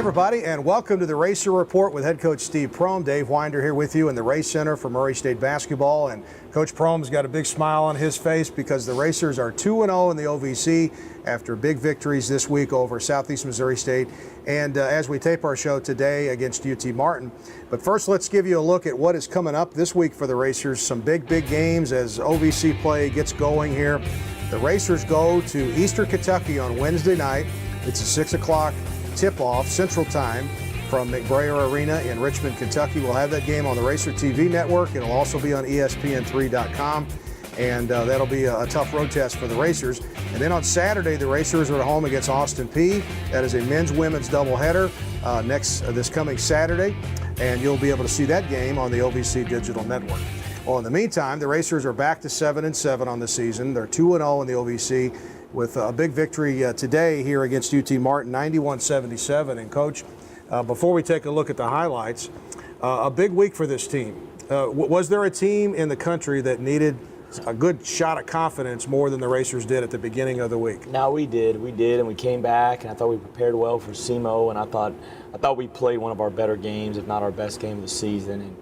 everybody, and welcome to the Racer Report with Head Coach Steve Prohm. Dave Winder here with you in the Race Center for Murray State Basketball. And Coach Prohm's got a big smile on his face because the Racers are 2-0 in the OVC after big victories this week over Southeast Missouri State and as we tape our show today against UT-Martin. But first, let's give you a look at what is coming up this week for the Racers. Some big games as OVC play gets going here. The Racers go to Eastern Kentucky on Wednesday night. It's a 6 o'clock tip-off Central Time from McBrayer Arena in Richmond, Kentucky. We'll have that game on the Racer TV network. It'll also be on ESPN3.com, and that'll be a tough road test for the Racers. And then on Saturday, the Racers are at home against Austin Peay. That is a men's-women's doubleheader this coming Saturday, and you'll be able to see that game on the OVC Digital Network. Well, in the meantime, the Racers are back to 7-7 on the season. They're 2-0 in the OVC, with a big victory today here against UT-Martin, 91-77. And Coach, before we take a look at the highlights, a big week for this team. Was there a team in the country that needed a good shot of confidence more than the Racers did at the beginning of the week? No, we did, and we came back, and I thought we prepared well for SEMO, and I thought we played one of our better games, if not our best game of the season,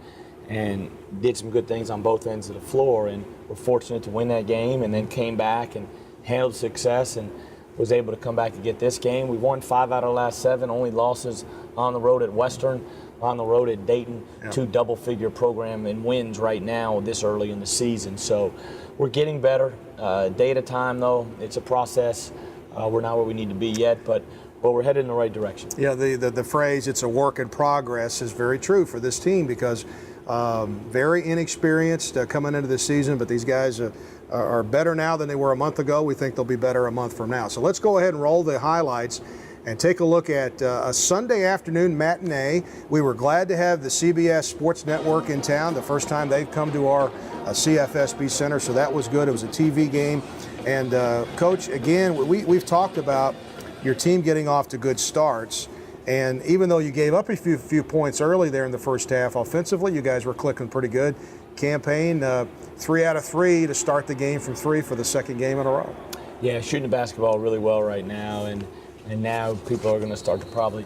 and did some good things on both ends of the floor, and we're fortunate to win that game, and then came back and handled success and was able to come back and get this game. We won 5 out of the last 7, only losses on the road at Western, on the road at Dayton, yeah. 2 double-figure program and wins right now this early in the season. So we're getting better. Day at a time, though. It's a process. We're not where we need to be yet, but we're headed in the right direction. Yeah, the phrase, it's a work in progress, is very true for this team because very inexperienced coming into the season, but these guys are better now than they were a month ago. We think they'll be better a month from now. So let's go ahead and roll the highlights and take a look at a Sunday afternoon matinee. We were glad to have the CBS Sports Network in town, the first time they've come to our CFSB Center, so that was good. It was a TV game. And Coach, again, we've talked about your team getting off to good starts. And even though you gave up a few points early there in the first half, offensively, you guys were clicking pretty good. Campaign 3 out of 3 to start the game from 3 for the second game in a row. Yeah, shooting the basketball really well right now, and now people are going to start to probably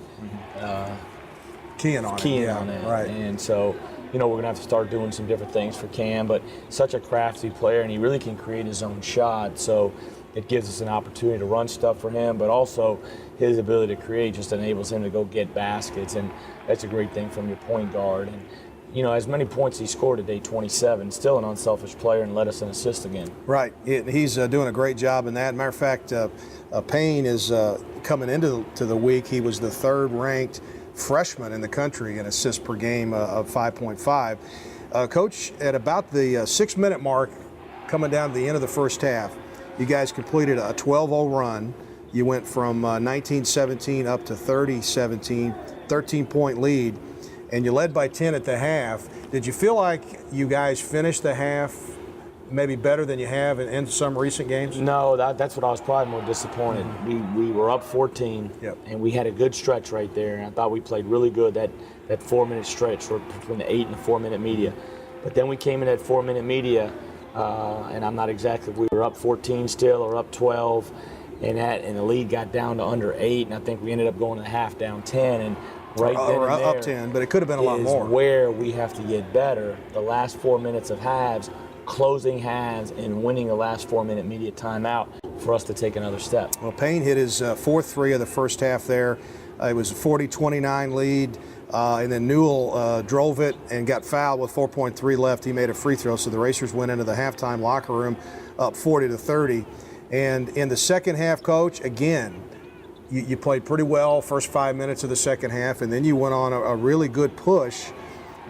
keying on it. Right. And so, we're going to have to start doing some different things for Cam, but such a crafty player, and he really can create his own shot. So it gives us an opportunity to run stuff for him, but also his ability to create just enables him to go get baskets, and that's a great thing from your point guard. And as many points he scored today, 27, still an unselfish player, and led us an assist again. Right. He's doing a great job in that. Matter of fact, Payne is coming into the week. He was the 3rd-ranked freshman in the country in assists per game of 5.5. Coach, at about the 6-minute mark, coming down to the end of the first half, you guys completed a 12-0 run. You went from 19-17 up to 30-17, 13-point lead. And you led by 10 at the half. Did you feel like you guys finished the half maybe better than you have in some recent games? No, that's what I was probably more disappointed. We were up 14, yep. And we had a good stretch right there, and I thought we played really good that 4-minute stretch between the 8 and the 4-minute media. But then we came in at 4-minute media, and I'm not exactly, we were up 14 still or up 12, and the lead got down to under 8, and I think we ended up going to the half down 10, and right then and there up 10, but it could have been a lot more. Where we have to get better. The last 4 minutes of halves, closing halves, and winning the last 4-minute media timeout for us to take another step. Well, Payne hit his 4th 3 of the first half there. It was a 40-29 lead, and then Newell drove it and got fouled with 4.3 left. He made a free throw, so the Racers went into the halftime locker room up 40-30. And in the second half, Coach, again, you played pretty well first 5 minutes of the second half, and then you went on a really good push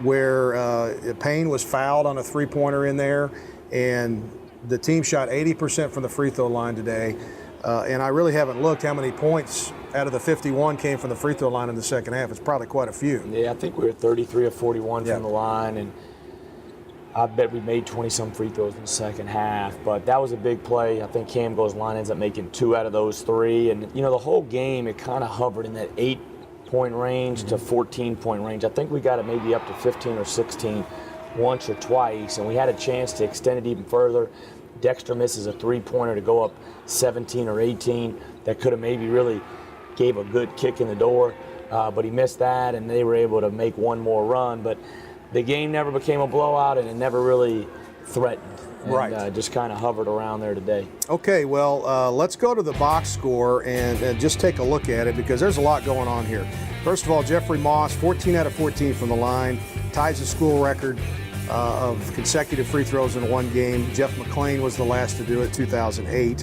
where Payne was fouled on a 3-pointer in there, and the team shot 80% from the free throw line today. And I really haven't looked how many points out of the 51 came from the free throw line in the second half. It's probably quite a few. Yeah, I think we were 33 of 41 from the line, and I bet we made 20-some free throws in the second half, but that was a big play. I think Cam goes line ends up making 2 out of those 3, and the whole game it kind of hovered in that 8-point range to 14-point range. I think we got it maybe up to 15 or 16 once or twice, and we had a chance to extend it even further. Dexter misses a 3-pointer to go up 17 or 18 that could have maybe really gave a good kick in the door. but he missed that, and they were able to make one more run. But the game never became a blowout, and it never really threatened. And, Right. Just kind of hovered around there today. Okay, well, let's go to the box score and just take a look at it, because there's a lot going on here. First of all, Jeffrey Moss, 14 out of 14 from the line, ties the school record of consecutive free throws in one game. Jeff McClain was the last to do it, 2008.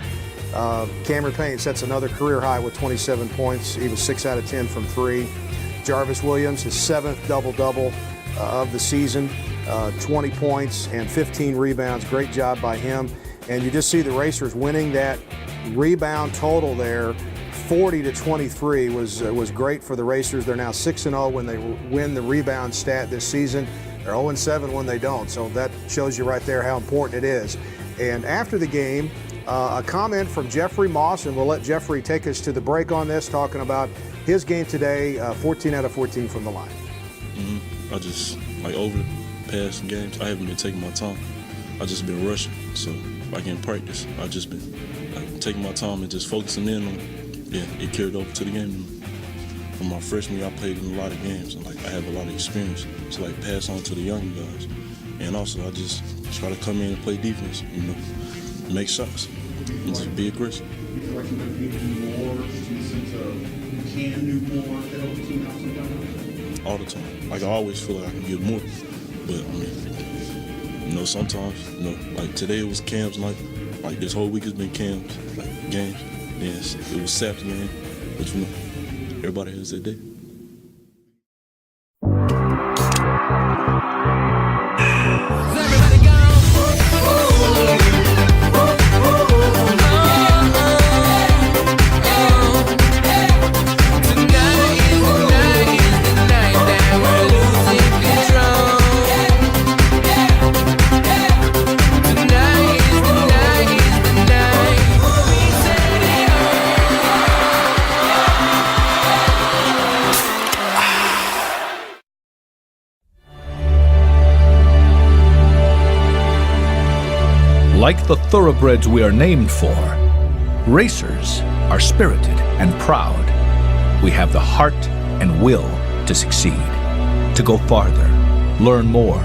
Cameron Payne sets another career high with 27 points. He was 6 out of 10 from 3. Jarvis Williams, his 7th double-double of the season. 20 points and 15 rebounds. Great job by him. And you just see the Racers winning that rebound total there. 40-23 was great for the Racers. They're now 6-0 when they win the rebound stat this season. They're 0-7 when they don't. So that shows you right there how important it is. And after the game, a comment from Jeffrey Moss, and we'll let Jeffrey take us to the break on this, talking about his game today, 14 out of 14 from the line. I just, over the past games, I haven't been taking my time. I just been rushing. So like in practice, I just been taking my time and just focusing in on it. Yeah, it carried over to the game. From my freshman year, I played in a lot of games, and I have a lot of experience to pass on to the younger guys. And also, I just try to come in and play defense, make shots, and just be aggressive. You feel like you might be able to do more in the sense of you can do more to help the team out sometimes? All the time. I always feel like I can give more. But, sometimes, today it was Cam's night. This whole week has been Cam's, games. Yes, it was Sap's game. But, everybody has their day. Like the thoroughbreds we are named for, racers are spirited and proud. We have the heart and will to succeed, to go farther, learn more,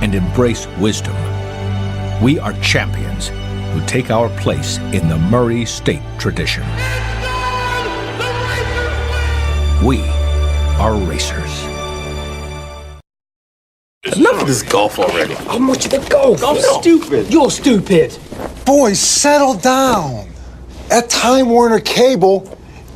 and embrace wisdom. We are champions who take our place in the Murray State tradition. We are racers. Enough of this golf already. How much of the golf? Golf's No. stupid. You're stupid. Boys, settle down. At Time Warner Cable,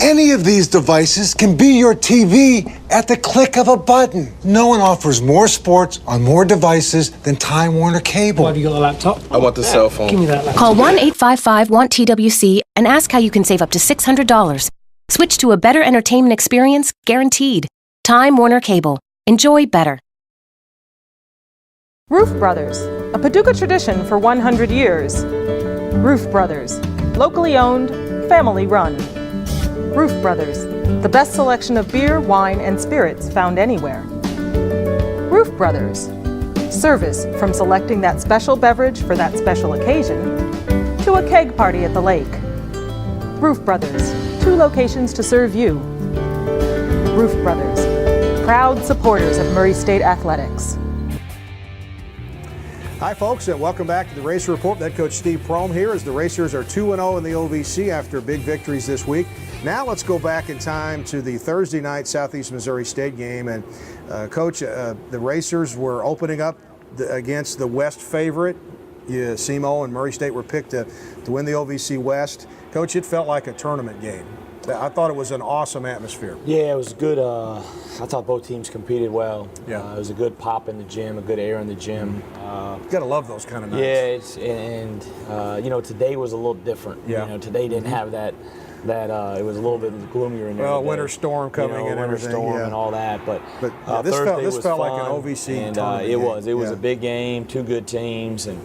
any of these devices can be your TV at the click of a button. No one offers more sports on more devices than Time Warner Cable. Why have you got a laptop? I want the cell phone. Give me that laptop. Call 1-855-WANT-TWC and ask how you can save up to $600. Switch to a better entertainment experience, guaranteed. Time Warner Cable. Enjoy better. Roof Brothers, a Paducah tradition for 100 years. Roof Brothers, locally owned, family run. Roof Brothers, the best selection of beer, wine, and spirits found anywhere. Roof Brothers, service from selecting that special beverage for that special occasion to a keg party at the lake. Roof Brothers, 2 locations to serve you. Roof Brothers, proud supporters of Murray State Athletics. Hi, folks, and welcome back to the Racer Report. Head Coach Steve Prohm here as the Racers are 2-0 in the OVC after big victories this week. Now let's go back in time to the Thursday night Southeast Missouri State game. And, Coach, the Racers were opening up against the West favorite. SEMO and Murray State were picked to win the OVC West. Coach, it felt like a tournament game. I thought it was an awesome atmosphere. Yeah, it was good. I thought both teams competed well. Yeah. It was a good pop in the gym, a good air in the gym. You gotta love those kind of nights. Yeah, today was a little different. Yeah. Today didn't have that. It was a little bit gloomier in there. Well, winter storm coming and winter everything. storm yeah. and all that. But this Thursday felt like fun, an OVC and tournament it game. was. It was Yeah. a big game. 2 good teams and.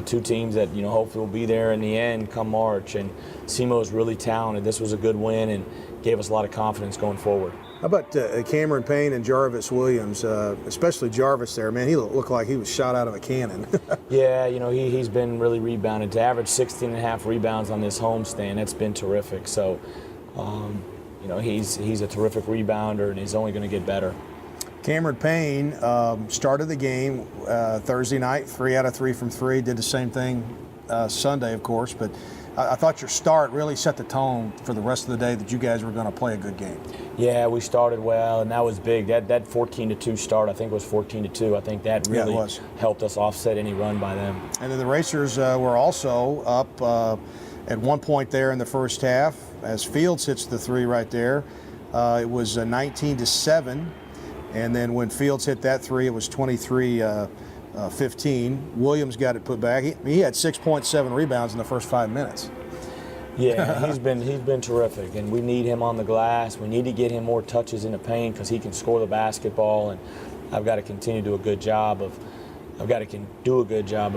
2 teams that hopefully will be there in the end come March, and SEMO is really talented. This was a good win and gave us a lot of confidence going forward. How about Cameron Payne and Jarvis Williams, especially Jarvis there? Man, he looked like he was shot out of a cannon. Yeah, he's been really rebounded. To average 16.5 rebounds on this homestand, that's been terrific. So You know, he's a terrific rebounder, and he's only going to get better. Cameron Payne started the game Thursday night, 3 out of 3 from 3. Did the same thing Sunday, of course, but I thought your start really set the tone for the rest of the day that you guys were going to play a good game. Yeah, we started well, and that was big. That 14-2 start, I think it was 14-2. I think that really helped us offset any run by them. And then the Racers were also up at one point there in the first half as Fields hits the 3 right there. It was 19-7, and then when Fields hit that 3, it was 23-15. Williams got it put back. He had 6.7 rebounds in the first 5 minutes. Yeah, he's been terrific, and we need him on the glass. We need to get him more touches in the paint because he can score the basketball, and I've got to continue to do a good job of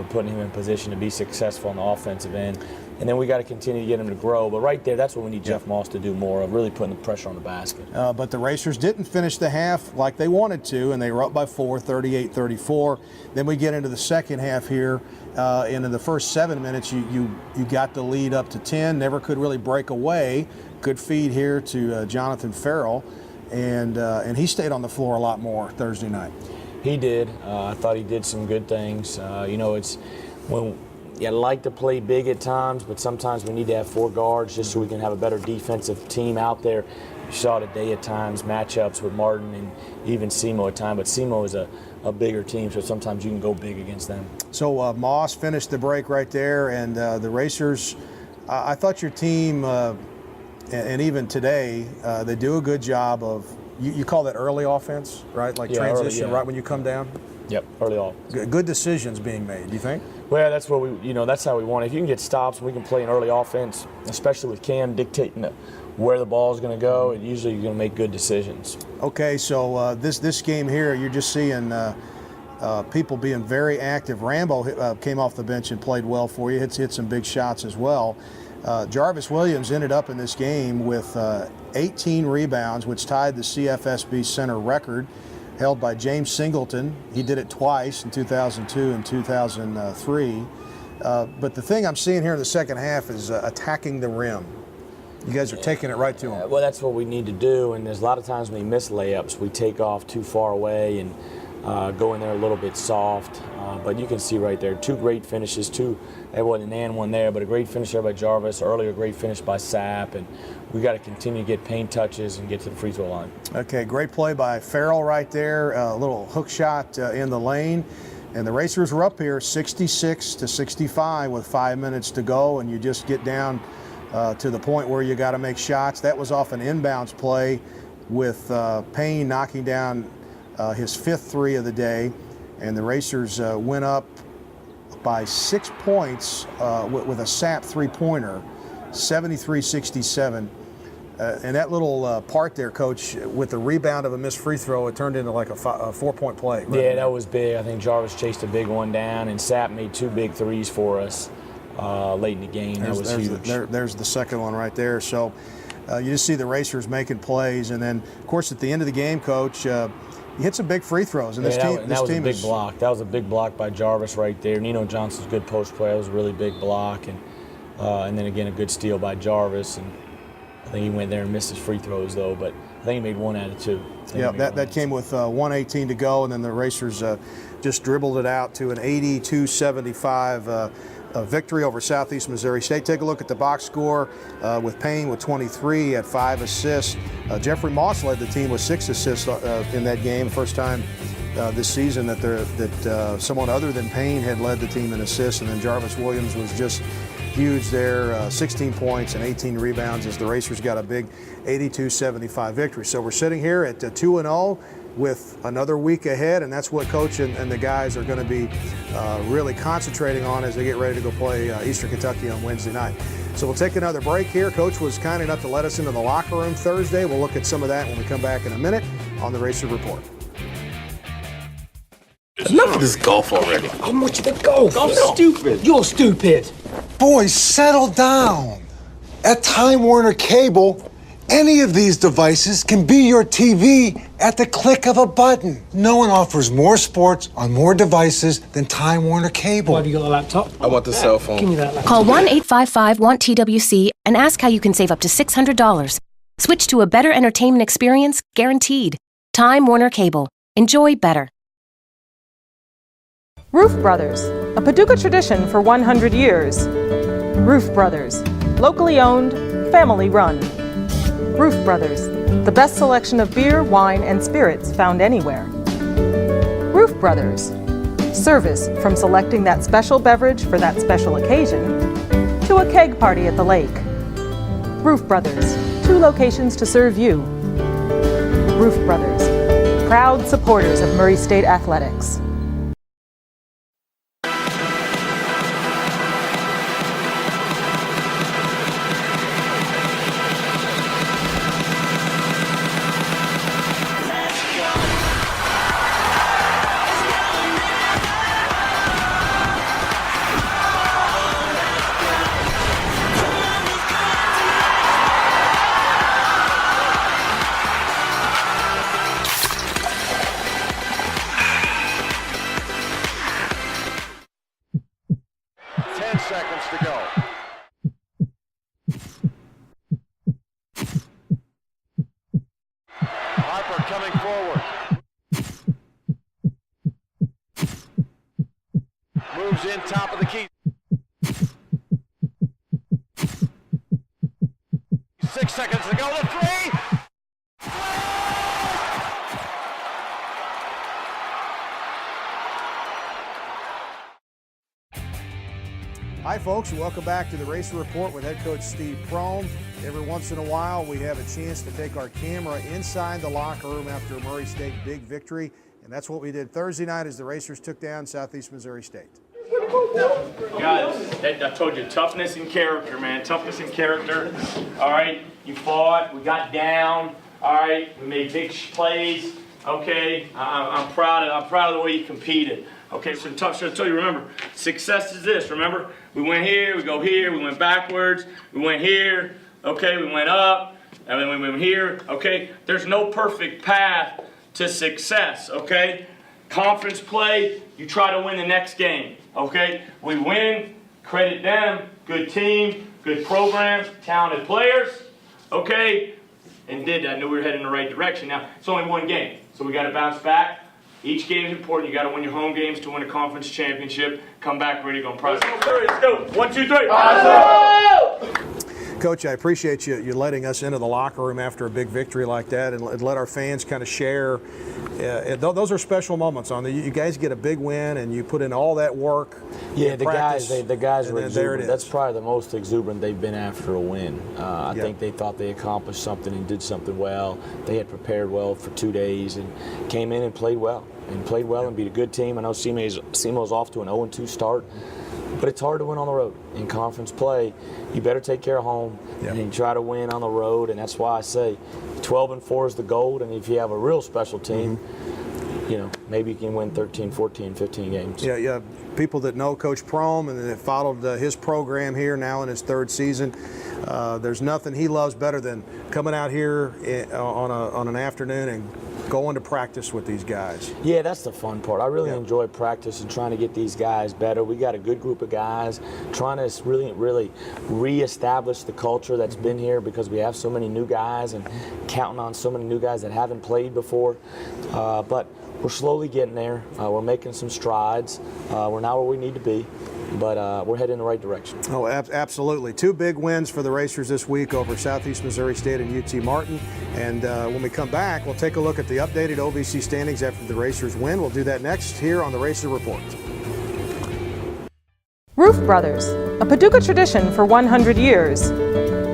putting him in position to be successful on the offensive end. And then we got to continue to get him to grow. But right there, that's what we need Jeff Moss to do more of, really putting the pressure on the basket. But the Racers didn't finish the half like they wanted to, and they were up by 4, 38-34. Then we get into the second half here, and in the first 7 minutes, you got the lead up to 10. Never could really break away. Good feed here to Jonathan Farrell, and he stayed on the floor a lot more Thursday night. He did. I thought he did some good things. You know, it's when you like to play big at times, but sometimes we need to have 4 guards just so we can have a better defensive team out there. You saw today at times matchups with Martin and even SEMO at times, but SEMO is a bigger team, so sometimes you can go big against them. So Moss finished the break right there, and the Racers, I thought your team, and even today, they do a good job of, you call that early offense, right? Like transition right when you come down? Yep, early on. Good decisions being made, do you think? Well, that's what that's how we want it. If you can get stops and we can play an early offense, especially with Cam dictating where the ball is going to go, and usually you're going to make good decisions. Okay, so this game here, you're just seeing people being very active. Rambo came off the bench and played well for you. Hit some big shots as well. Jarvis Williams ended up in this game with 18 rebounds, which tied the CFSB center record held by James Singleton. He did it twice in 2002 and 2003. But the thing I'm seeing here in the second half is attacking the rim. You guys are taking it right to him. Well, that's what we need to do, and there's a lot of times when we miss layups, we take off too far away and go in there a little bit soft. But you can see right there, 2 great finishes, there wasn't an and one there, but a great finish there by Jarvis, earlier a great finish by Sapp, and we got to continue to get paint touches and get to the free throw line. Okay, great play by Farrell right there, a little hook shot in the lane. And the Racers were up here 66-65 with 5 minutes to go, and you just get down to the point where you got to make shots. That was off an inbounds play with Payne knocking down his 5th 3 of the day, and the Racers went up by 6 points with a Sapp 3-pointer, 73-67. And that little part there, Coach, with the rebound of a missed free throw, it turned into like a 4-point play. Right? Yeah, that was big. I think Jarvis chased a big one down, and Sapp made 2 big threes for us late in the game. That was huge. There's the second one right there. So you just see the Racers making plays. And then, of course, at the end of the game, Coach, he hit some big free throws. And that was a big block. That was a big block by Jarvis right there. Nino Johnson's good post play. That was a really big block. And then, again, a good steal by Jarvis. And I think he went there and missed his free throws, though. But I think he made 1 out of 2. Yeah, that came with 1:18 to go. And then the Racers just dribbled it out to an 82-75 victory over Southeast Missouri State. Take a look at the box score with Payne with 23 at 5 assists. Jeffrey Moss led the team with 6 assists in that game. First time this season that someone other than Payne had led the team in assists. And then Jarvis Williams was just huge there, 16 points and 18 rebounds as the Racers got a big 82-75 victory. So we're sitting here at 2-0 with another week ahead, and that's what Coach and the guys are going to be really concentrating on as they get ready to go play Eastern Kentucky on Wednesday night. So we'll take another break here. Coach was kind enough to let us into the locker room Thursday. We'll look at some of that when we come back in a minute on the Racer Report. Enough of this golf already. How much of the golf? Golf's stupid. You're stupid. Boys, settle down. At Time Warner Cable, any of these devices can be your TV at the click of a button. No one offers more sports on more devices than Time Warner Cable. Why have you got a laptop? I want the cell phone. Give me that laptop. Call 1-855-WANT-TWC and ask how you can save up to $600. Switch to a better entertainment experience, guaranteed. Time Warner Cable. Enjoy better. Roof Brothers, a Paducah tradition for 100 years. Roof Brothers, locally owned, family run. Roof Brothers, the best selection of beer, wine, and spirits found anywhere. Roof Brothers, service from selecting that special beverage for that special occasion to a keg party at the lake. Roof Brothers, 2 locations to serve you. Roof Brothers, proud supporters of Murray State Athletics. Moves in, top of the key. 6 seconds to go, the 3! Hi folks, and welcome back to the Racer Report with Head Coach Steve Prohm. Every once in a while we have a chance to take our camera inside the locker room after a Murray State big victory, and that's what we did Thursday night as the Racers took down Southeast Missouri State. Guys, I told you, toughness and character, man. Toughness and character. All right, you fought. We got down. All right, we made big plays. Okay, I'm proud of the way you competed. Okay, so tough. So I tell you, remember, success is this. Remember, we went here, we go here, we went backwards, we went here. Okay, we went up, and then we went here. Okay, there's no perfect path to success. Okay, conference play, you try to win the next game. Okay, we win, credit them, good team, good program, talented players, okay, and did that. I knew we were heading in the right direction. Now, it's only one game, so we got to bounce back. Each game is important. You got to win your home games to win a conference championship. Come back ready to go on prize. Let's go. 1, 2, 3. Coach, I appreciate you letting us into the locker room after a big victory like that and let our fans kind of share. Those are special moments. You guys get a big win and you put in all that work. Yeah, the guys were exuberant. That's probably the most exuberant they've been after a win. I think they thought they accomplished something and did something well. They had prepared well for 2 days and came in and played well. And beat a good team. I know SEMO's off to an 0-2 start. But it's hard to win on the road. In conference play, you better take care of home and you try to win on the road, and that's why I say 12-4 is the goal, and if you have a real special team, you know, maybe you can win 13, 14, 15 games. Yeah. People that know Coach Prohm and that followed his program here now in his 3rd season, there's nothing he loves better than coming out here on an afternoon and going to practice with these guys. Yeah, that's the fun part. I really enjoy practice and trying to get these guys better. We got a good group of guys trying to really reestablish the culture that's been here because we have so many new guys and counting on so many new guys that haven't played before. But we're slowly getting there. We're making some strides. We're not where we need to be, but we're heading in the right direction. Oh, absolutely. 2 big wins for the Racers this week over Southeast Missouri State and UT-Martin. And when we come back, we'll take a look at the updated OVC standings after the Racers win. We'll do that next here on the Racer Report. Roof Brothers, a Paducah tradition for 100 years.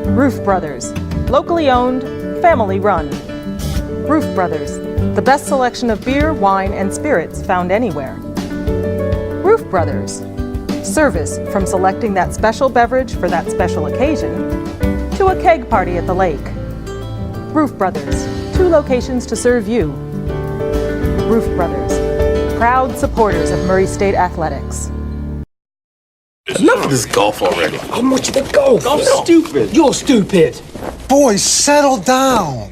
Roof Brothers, locally owned, family run. Roof Brothers, the best selection of beer, wine, and spirits found anywhere. Roof Brothers, service from selecting that special beverage for that special occasion to a keg party at the lake. Roof Brothers, 2 locations to serve you. Roof Brothers, proud supporters of Murray State Athletics. Enough of this golf already. How much of the golf? I'm stupid. You're stupid. Boys, settle down.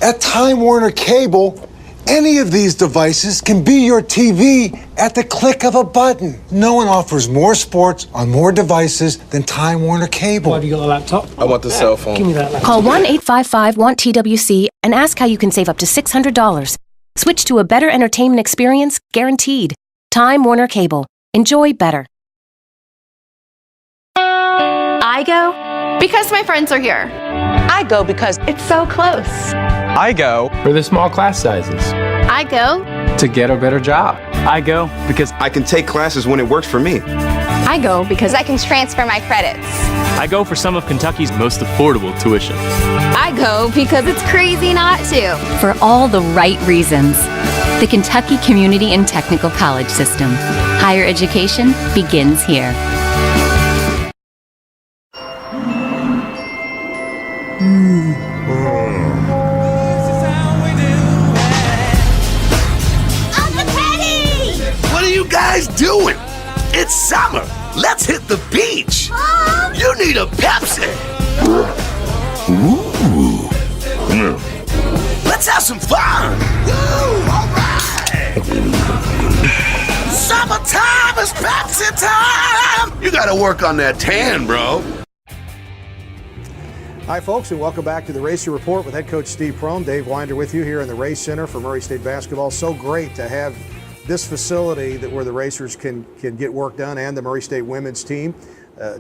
At Time Warner Cable, Any of these devices can be your TV at the click of a button. No one offers more sports on more devices than Time Warner Cable. Have you got a laptop? I want the cell phone. Give me that laptop. Call 1-855-WANT-TWC and ask how you can save up to $600. Switch to a better entertainment experience, guaranteed. Time Warner Cable. Enjoy better. I go because my friends are here. I go because it's so close. I go for the small class sizes. I go To get a better job. I go because I can take classes when it works for me. I go because I can transfer my credits. I go for some of Kentucky's most affordable tuition. I go because it's crazy not to. For all the right reasons. The Kentucky Community and Technical College System. Higher education begins here. What are you guys doing? It's summer. Let's hit the beach. You need a Pepsi. Ooh. Let's have some fun. Woo, all right. Summertime is Pepsi time. You gotta work on that tan, bro. Hi, folks, and welcome back to the Racer Report with Head Coach Steve Prohm. Dave Winder with you here in the Race Center for Murray State Basketball. So great to have this facility where the Racers can get work done, and the Murray State women's team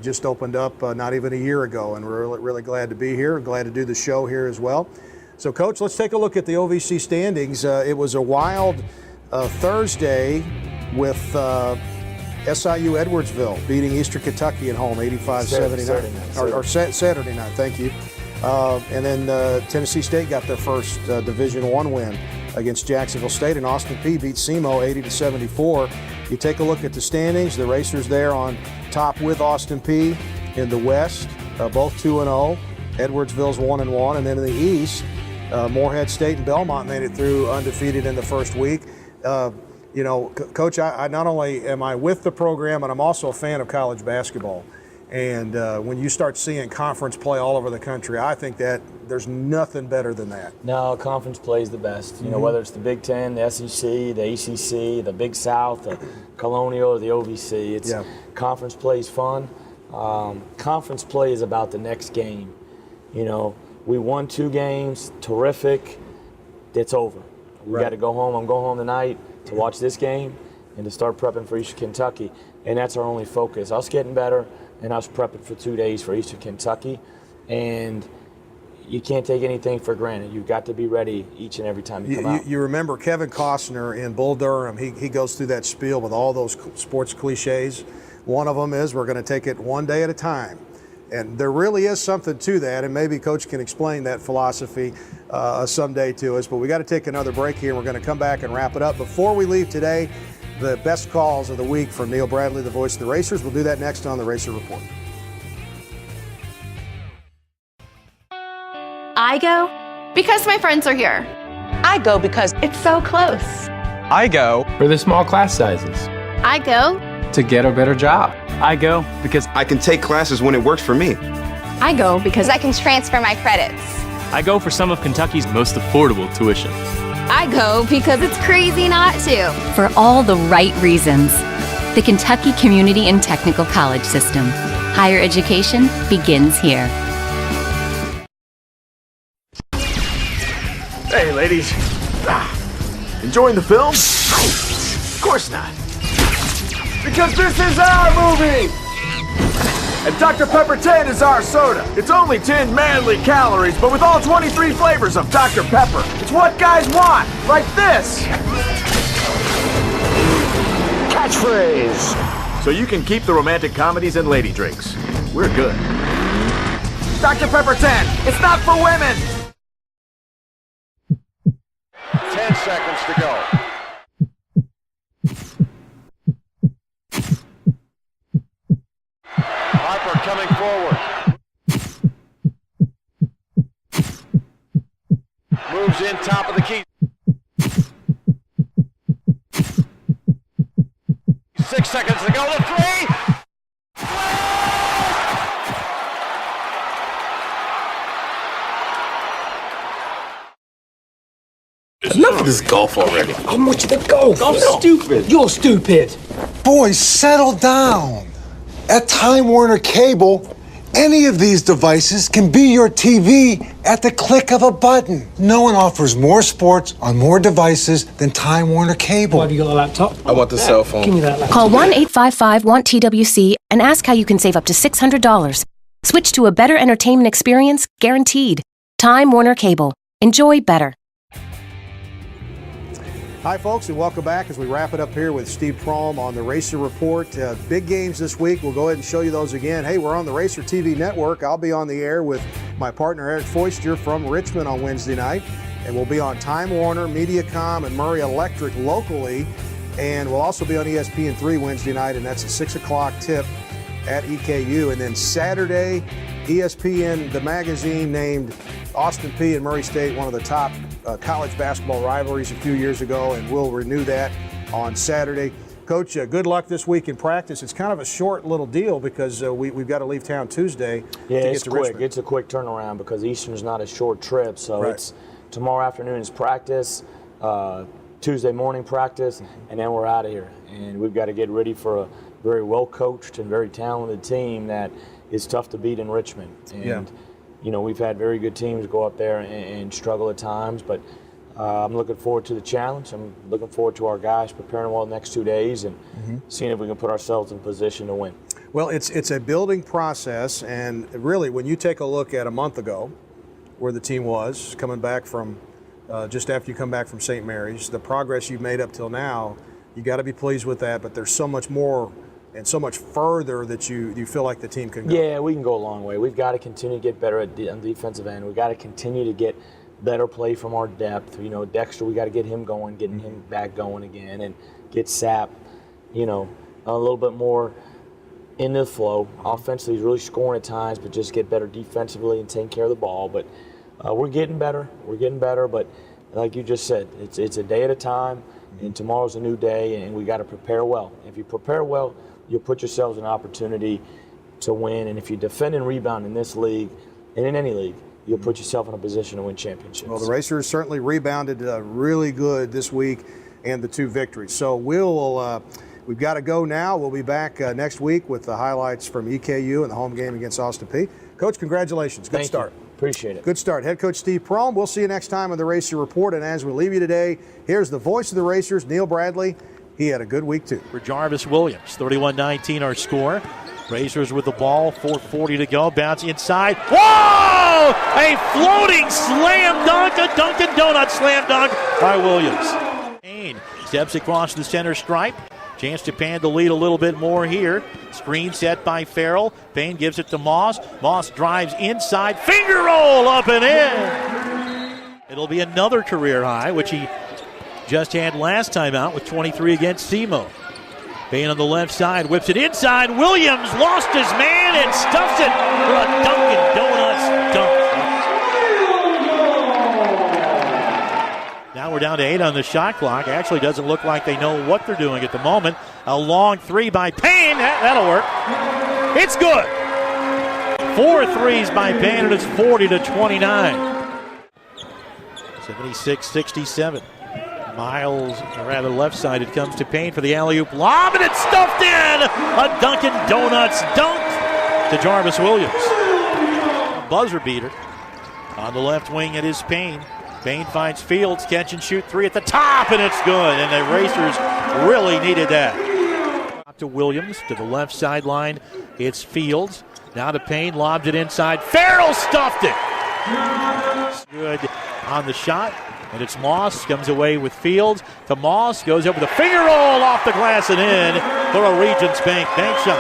just opened up not even a year ago, and we're really glad to be here. Glad to do the show here as well. So, Coach, let's take a look at the OVC standings. It was a wild Thursday with SIU Edwardsville beating Eastern Kentucky at home 85-79. Saturday night, thank you. And then Tennessee State got their first Division I win against Jacksonville State, and Austin Peay beat SEMO 80-74. You take a look at the standings, the Racers there on top with Austin Peay in the West, both 2-0. Edwardsville's 1-1, and then in the East, Morehead State and Belmont made it through undefeated in the first week. You know, Coach, I not only am I with the program, but I'm also a fan of college basketball. And when you start seeing conference play all over the country, I think that there's nothing better than that. No, conference play is the best. You know, whether it's the Big Ten, the SEC, the ACC, the Big South, the Colonial, or the OVC, it's conference play is fun. Conference play is about the next game. You know, we won 2 games, terrific. It's over. We got to go home. I'm going home tonight to watch this game and to start prepping for Eastern Kentucky, and that's our only focus. Us getting better. And I was prepping for 2 days for Eastern Kentucky. And you can't take anything for granted. You've got to be ready each and every time you come out. You remember Kevin Costner in Bull Durham, he goes through that spiel with all those sports cliches. One of them is we're going to take it one day at a time. And there really is something to that, and maybe Coach can explain that philosophy someday to us. But we got to take another break here. We're going to come back and wrap it up. Before we leave today, the best calls of the week from Neil Bradley, the voice of the Racers. We'll do that next on the Racer Report. I go because my friends are here. I go because it's so close. I go for the small class sizes. I go To get a better job. I go because I can take classes when it works for me. I go because I can transfer my credits. I go for some of Kentucky's most affordable tuition. I go because it's crazy not to. For all the right reasons. The Kentucky Community and Technical College System. Higher education begins here. Hey, ladies. Enjoying the film? Of course not. Because this is our movie! And Dr. Pepper 10 is our soda. It's only 10 manly calories, but with all 23 flavors of Dr. Pepper. It's what guys want, like this. Catchphrase. So you can keep the romantic comedies and lady drinks. We're good. Dr. Pepper 10, it's not for women! 10 seconds to go. Harper coming forward. Moves in top of the key. 6 seconds to go. The 3. Enough This is golf already. I'm with you to golf. Golf's stupid. You're stupid. Boys, settle down. At Time Warner Cable, any of these devices can be your TV at the click of a button. No one offers more sports on more devices than Time Warner Cable. Why, have you got a laptop? I want the cell phone. Give me that laptop. Call 1-855-WANT-TWC and ask how you can save up to $600. Switch to a better entertainment experience, guaranteed. Time Warner Cable. Enjoy better. Hi, folks, and welcome back as we wrap it up here with Steve Prohm on the Racer Report. Big games this week. We'll go ahead and show you those again. Hey, we're on the Racer TV network. I'll be on the air with my partner Eric Foister from Richmond on Wednesday night, and we'll be on Time Warner, Mediacom, and Murray Electric locally, and we'll also be on ESPN3 Wednesday night, and that's a 6 o'clock tip at EKU. And then Saturday, ESPN, the magazine, named Austin Peay and Murray State one of the top college basketball rivalries a few years ago, and we'll renew that on Saturday. Coach, good luck this week in practice. It's kind of a short little deal because we've got to leave town Tuesday to get to quick. Richmond. It's a quick turnaround because Eastern's not a short trip, so Right. It's tomorrow afternoon is practice, Tuesday morning practice, and then we're out of here. And we've got to get ready for a very well-coached and very talented team that is tough to beat in Richmond. And you know, we've had very good teams go up there and struggle at times, but I'm looking forward to the challenge. I'm looking forward to our guys preparing well the next 2 days and seeing if we can put ourselves in position to win. Well, it's a building process, and really when you take a look at a month ago where the team was coming back from just after you come back from St. Mary's, the progress you've made up till now, you got to be pleased with that, but there's so much more and so much further that you feel like the team can go. Yeah, we can go a long way. We've got to continue to get better on the defensive end. We've got to continue to get better play from our depth. You know, Dexter, we got to get him going, getting him back going again, and get Sapp, you know, a little bit more in the flow. Offensively, he's really scoring at times, but just get better defensively and taking care of the ball. But we're getting better. We're getting better, but like you just said, it's a day at a time, and tomorrow's a new day, and we got to prepare well. If you prepare well, you'll put yourselves in an opportunity to win. And if you defend and rebound in this league, and in any league, you'll put yourself in a position to win championships. Well, the Racers certainly rebounded really good this week and the 2 victories. So we've got to go now. We'll be back next week with the highlights from EKU and the home game against Austin Peay. Coach, congratulations. Good start. Appreciate it. Good start. Head Coach Steve Prohm. We'll see you next time on the Racer Report. And as we leave you today, here's the voice of the Racers, Neil Bradley. He had a good week, too. For Jarvis Williams, 31-19 our score. Racers with the ball, 4:40 to go. Bounce inside. Whoa! A floating slam dunk, a Dunkin' Donuts slam dunk by Williams. Payne steps across the center stripe. Chance to Pan to lead a little bit more here. Screen set by Farrell. Payne gives it to Moss. Moss drives inside. Finger roll up and in. It'll be another career high, which he just had last time out with 23 against SEMO. Payne on the left side, whips it inside. Williams lost his man and stuffs it for a Dunkin' Donuts dunk. Now we're down to 8 on the shot clock. Actually doesn't look like they know what they're doing at the moment. A long 3 by Payne. That'll work. It's good. 4 threes by Payne, and it's 40-29. 76-67. Miles, or rather left side, it comes to Payne for the alley-oop lob, and it's stuffed in! A Dunkin' Donuts dunk to Jarvis Williams. A buzzer beater. On the left wing, it is Payne. Payne finds Fields, catch and shoot 3 at the top, and it's good. And the Racers really needed that. To Williams, to the left sideline, it's Fields. Now to Payne, lobs it inside. Farrell stuffed it! Good on the shot. And it's Moss, comes away with Fields to Moss, goes over the finger roll off the glass and in for a Regents bank shot.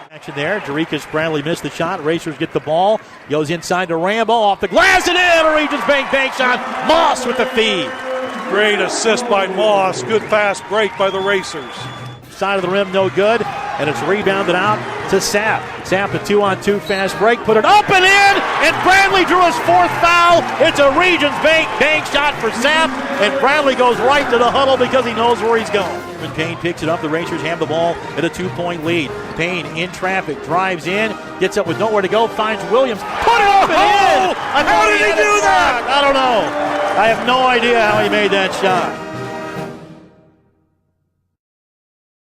Action there, Jerikas Bradley missed the shot, Racers get the ball, goes inside to Rambo, off the glass and in, a Regents bank shot, Moss with the feed. Great assist by Moss, good fast break by the Racers. Side of the rim, no good, and it's rebounded out to Sapp. Sapp, a 2-on-2 fast break, put it up and in, and Bradley drew his 4th foul. It's a Regents bank shot for Sapp, and Bradley goes right to the huddle because he knows where he's going. When Payne picks it up, the Racers have the ball at a 2-point lead. Payne in traffic, drives in, gets up with nowhere to go, finds Williams, put it up and in! How did he do that? I don't know. I have no idea how he made that shot.